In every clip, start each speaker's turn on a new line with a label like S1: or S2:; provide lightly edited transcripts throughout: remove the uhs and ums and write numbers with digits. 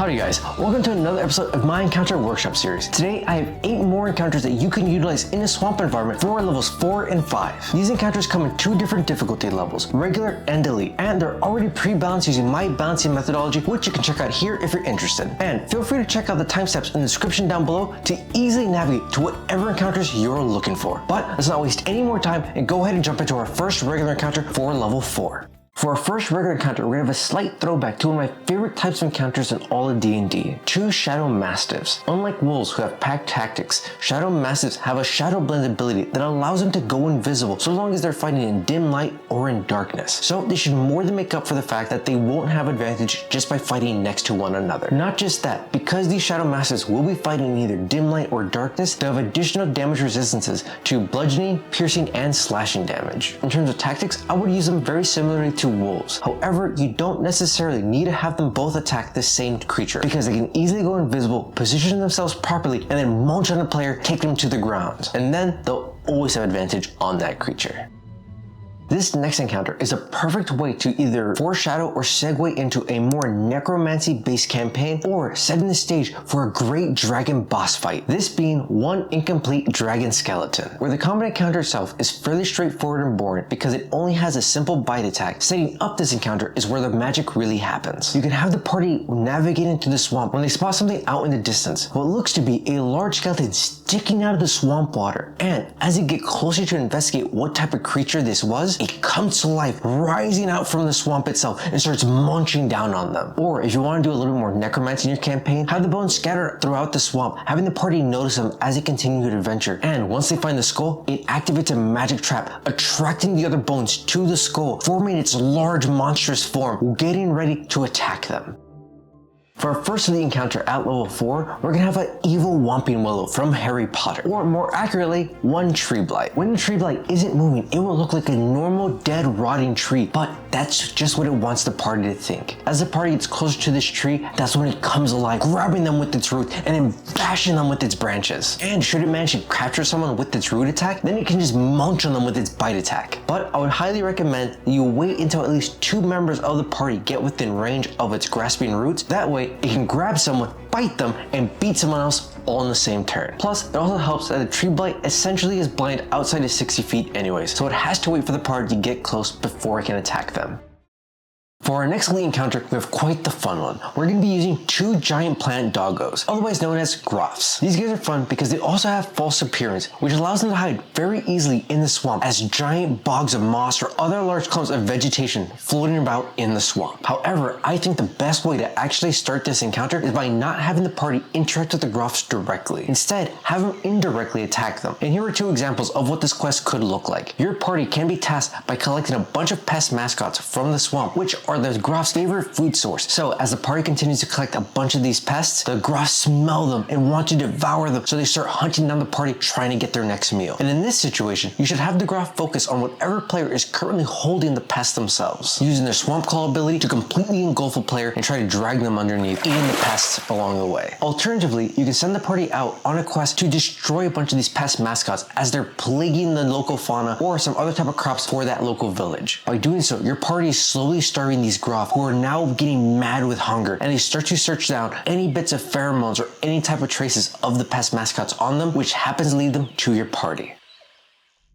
S1: Howdy guys, welcome to another episode of my Encounter Workshop series. Today I have 8 more encounters that you can utilize in a swamp environment for levels 4 and 5. These encounters come in 2 different difficulty levels, regular and elite, and they're already pre-balanced using my balancing methodology, which you can check out here if you're interested. And feel free to check out the timestamps in the description down below to easily navigate to whatever encounters you're looking for. But let's not waste any more time and go ahead and jump into our first regular encounter for level 4. For our first regular encounter, we're going to have a slight throwback to one of my favorite types of encounters in all of D&D, 2 Shadow Mastiffs. Unlike wolves who have pack tactics, Shadow Mastiffs have a Shadow Blend ability that allows them to go invisible so long as they're fighting in dim light or in darkness. So they should more than make up for the fact that they won't have advantage just by fighting next to one another. Not just that, because these Shadow Mastiffs will be fighting in either dim light or darkness, they have additional damage resistances to bludgeoning, piercing, and slashing damage. In terms of tactics, I would use them very similarly to wolves. However, you don't necessarily need to have them both attack the same creature because they can easily go invisible, position themselves properly, and then munch on a player, take them to the ground. And then they'll always have advantage on that creature. This next encounter is a perfect way to either foreshadow or segue into a more necromancy-based campaign or setting the stage for a great dragon boss fight, this being one incomplete dragon skeleton, where the combat encounter itself is fairly straightforward and boring because it only has a simple bite attack. Setting up this encounter is where the magic really happens. You can have the party navigate into the swamp when they spot something out in the distance, what looks to be a large skeleton sticking out of the swamp water, and as you get closer to investigate what type of creature this was, it comes to life, rising out from the swamp itself and starts munching down on them. Or if you want to do a little bit more necromancy in your campaign, have the bones scattered throughout the swamp, having the party notice them as they continue to adventure. And once they find the skull, it activates a magic trap, attracting the other bones to the skull, forming its large monstrous form, getting ready to attack them. For our first elite encounter at level 4, we're gonna have an evil Whomping Willow from Harry Potter, or more accurately, one tree blight. When the tree blight isn't moving, it will look like a normal dead rotting tree, but that's just what it wants the party to think. As the party gets closer to this tree, that's when it comes alive, grabbing them with its roots and then bashing them with its branches. And should it manage to capture someone with its root attack, then it can just munch on them with its bite attack. But I would highly recommend that you wait until at least 2 members of the party get within range of its grasping roots. That way, it can grab someone, bite them, and beat someone else all in the same turn. Plus, it also helps that the tree blight essentially is blind outside of 60 feet anyways, so it has to wait for the party to get close before it can attack them. For our next elite encounter, we have quite the fun one. We're going to be using 2 giant plant doggos, otherwise known as groffs. These guys are fun because they also have false appearance, which allows them to hide very easily in the swamp as giant bogs of moss or other large clumps of vegetation floating about in the swamp. However, I think the best way to actually start this encounter is by not having the party interact with the groffs directly. Instead, have them indirectly attack them. And here are 2 examples of what this quest could look like. Your party can be tasked by collecting a bunch of pest mascots from the swamp, which are the groff's favorite food source. So as the party continues to collect a bunch of these pests, the groffs smell them and want to devour them, so they start hunting down the party trying to get their next meal. And in this situation, you should have the groff focus on whatever player is currently holding the pest themselves, using their swamp claw ability to completely engulf a player and try to drag them underneath, eating the pests along the way. Alternatively, you can send the party out on a quest to destroy a bunch of these pest mascots as they're plaguing the local fauna or some other type of crops for that local village. By doing so, your party is slowly starving these groffs who are now getting mad with hunger, and they start to search down any bits of pheromones or any type of traces of the pest mascots on them, which happens to lead them to your party.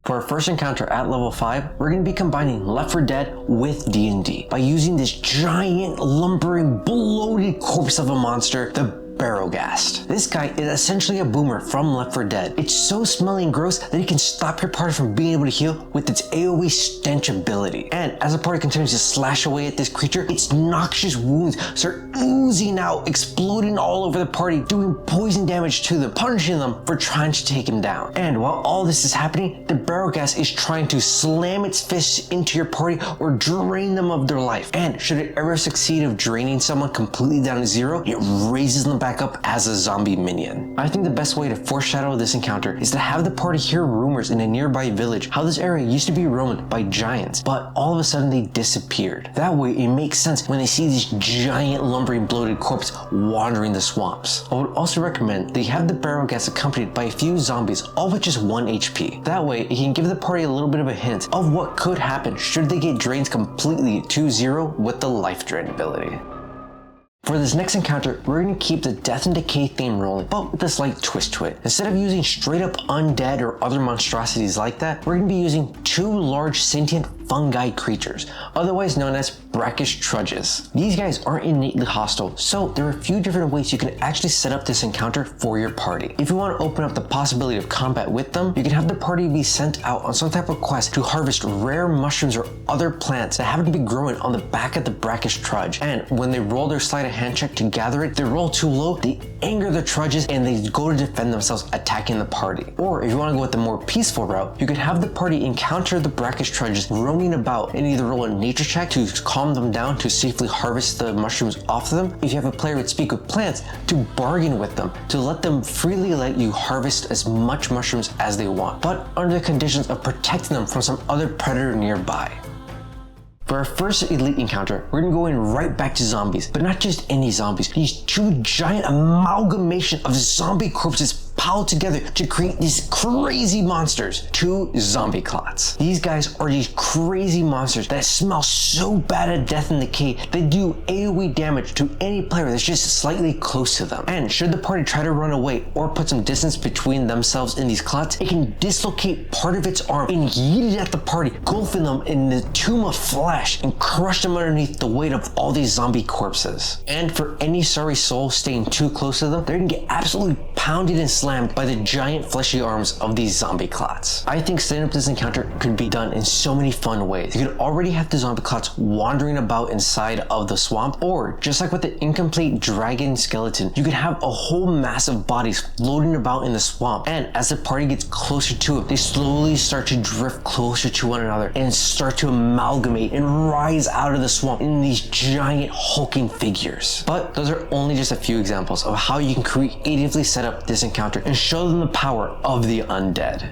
S1: For our first encounter at level 5, we're going to be combining Left 4 Dead with D&D by using this giant, lumbering, bloated corpse of a monster, the Barrowghast. This guy is essentially a boomer from Left 4 Dead. It's so smelly and gross that it can stop your party from being able to heal with its AoE stench ability. And as the party continues to slash away at this creature, its noxious wounds start oozing out, exploding all over the party, doing poison damage to them, punishing them for trying to take him down. And while all this is happening, the Barrowghast is trying to slam its fists into your party or drain them of their life. And should it ever succeed of draining someone completely down to 0, it raises them back up as a zombie minion. I think the best way to foreshadow this encounter is to have the party hear rumors in a nearby village how this area used to be roamed by giants, but all of a sudden they disappeared. That way it makes sense when they see these giant lumbering bloated corpse wandering the swamps. I would also recommend that you have the Barrowghast accompanied by a few zombies, all with just 1 HP. That way it can give the party a little bit of a hint of what could happen should they get drained completely to 0 with the life drain ability. For this next encounter, we're going to keep the death and decay theme rolling, but with a slight twist to it. Instead of using straight up undead or other monstrosities like that, we're going to be using 2 large sentient fungi creatures, otherwise known as brackish trudges. These guys aren't innately hostile, so there are a few different ways you can actually set up this encounter for your party. If you want to open up the possibility of combat with them, you can have the party be sent out on some type of quest to harvest rare mushrooms or other plants that happen to be growing on the back of the brackish trudge, and when they roll their sleight of hand check to gather it, they roll too low, they anger the trudges, and they go to defend themselves, attacking the party. Or if you want to go with the more peaceful route, you could have the party encounter the brackish trudges roaming about and either roll a nature check to calm them down to safely harvest the mushrooms off of them. If you have a player with speak with plants, to bargain with them to let them freely let you harvest as much mushrooms as they want, but under the conditions of protecting them from some other predator nearby. For our first elite encounter, we're gonna go in right back to zombies, but not just any zombies. These 2 giant amalgamation of zombie corpses piled together to create these crazy monsters, 2 zombie clots. These guys are these crazy monsters that smell so bad at death and decay, they do AoE damage to any player that's just slightly close to them. And should the party try to run away or put some distance between themselves and these clots, it can dislocate part of its arm and yeet it at the party, engulfing them in the tomb of flesh and crush them underneath the weight of all these zombie corpses. And for any sorry soul staying too close to them, they're gonna get absolutely pounded and slammed by the giant fleshy arms of these zombie clots. I think setting up this encounter could be done in so many fun ways. You could already have the zombie clots wandering about inside of the swamp, or just like with the incomplete dragon skeleton, you could have a whole mass of bodies floating about in the swamp, and as the party gets closer to it, they slowly start to drift closer to one another and start to amalgamate and rise out of the swamp in these giant hulking figures. But those are only just a few examples of how you can creatively set up this encounter and show them the power of the undead.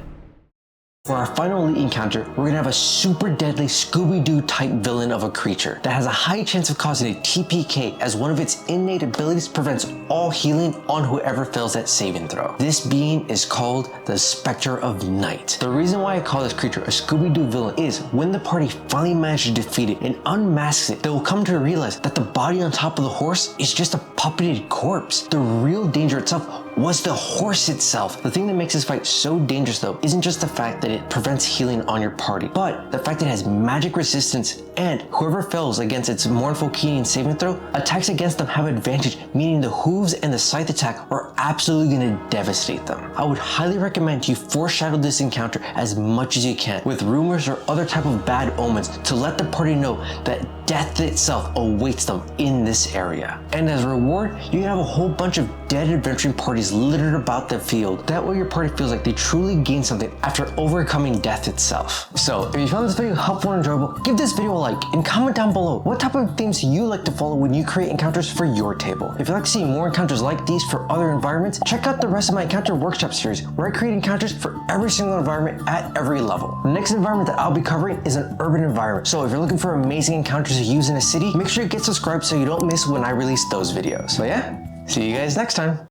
S1: For our final elite encounter, we're gonna have a super deadly Scooby-Doo type villain of a creature that has a high chance of causing a TPK, as one of its innate abilities prevents all healing on whoever fails that saving throw. This being is called the Spectre of Night. The reason why I call this creature a Scooby-Doo villain is when the party finally manages to defeat it and unmasks it, they will come to realize that the body on top of the horse is just a puppeted corpse. The real danger itself was the horse itself. The thing that makes this fight so dangerous though isn't just the fact that it prevents healing on your party, but the fact that it has magic resistance, and whoever fails against its mournful keying saving throw, attacks against them have advantage, meaning the hooves and the scythe attack are absolutely going to devastate them. I would highly recommend you foreshadow this encounter as much as you can with rumors or other type of bad omens to let the party know that death itself awaits them in this area. And as a reward, you can have a whole bunch of dead adventuring parties littered about the field. That way your party feels like they truly gained something after overcoming death itself. So if you found this video helpful and enjoyable, give this video a like and comment down below what type of themes you like to follow when you create encounters for your table. If you'd like to see more encounters like these for other environments, check out the rest of my encounter workshop series where I create encounters for every single environment at every level. The next environment that I'll be covering is an urban environment. So if you're looking for amazing encounters to use in a city, make sure you get subscribed so you don't miss when I release those videos. So yeah, see you guys next time.